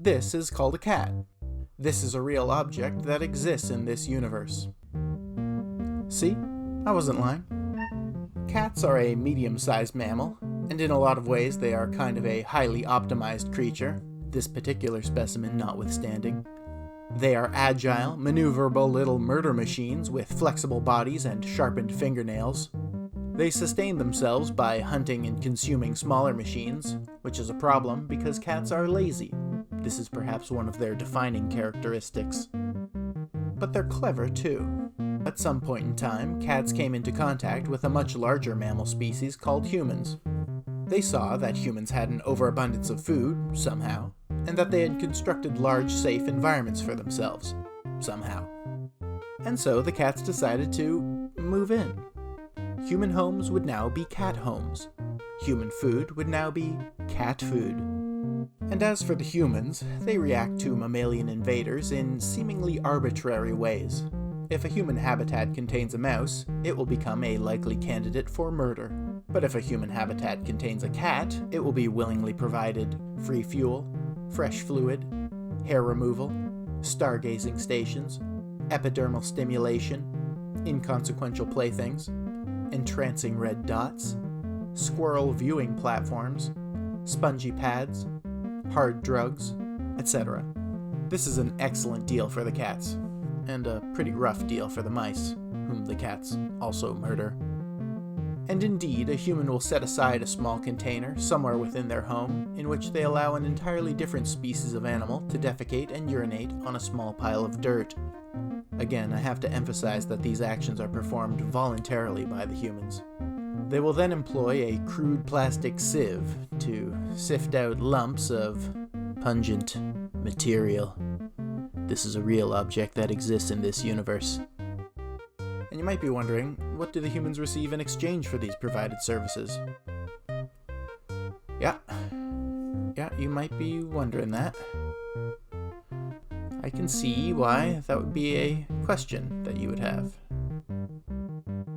This is called a cat. This is a real object that exists in this universe. See? I wasn't lying. Cats are a medium-sized mammal, and in a lot of ways they are kind of a highly optimized creature, this particular specimen notwithstanding. They are agile, maneuverable little murder machines with flexible bodies and sharpened fingernails. They sustain themselves by hunting and consuming smaller machines, which is a problem because cats are lazy. This is perhaps one of their defining characteristics. But they're clever too. At some point in time, cats came into contact with a much larger mammal species called humans. They saw that humans had an overabundance of food, somehow, and that they had constructed large, safe environments for themselves, somehow. And so the cats decided to move in. Human homes would now be cat homes. Human food would now be cat food. And as for the humans, they react to mammalian invaders in seemingly arbitrary ways. If a human habitat contains a mouse, it will become a likely candidate for murder. But if a human habitat contains a cat, it will be willingly provided free fuel, fresh fluid, hair removal, stargazing stations, epidermal stimulation, inconsequential playthings, entrancing red dots, squirrel viewing platforms, spongy pads, hard drugs, etc. This is an excellent deal for the cats, and a pretty rough deal for the mice, whom the cats also murder. And indeed, a human will set aside a small container somewhere within their home in which they allow an entirely different species of animal to defecate and urinate on a small pile of dirt. Again, I have to emphasize that these actions are performed voluntarily by the humans. They will then employ a crude plastic sieve to sift out lumps of pungent material. This is a real object that exists in this universe. And you might be wondering, what do the humans receive in exchange for these provided services? Yeah, you might be wondering that. I can see why that would be a question that you would have.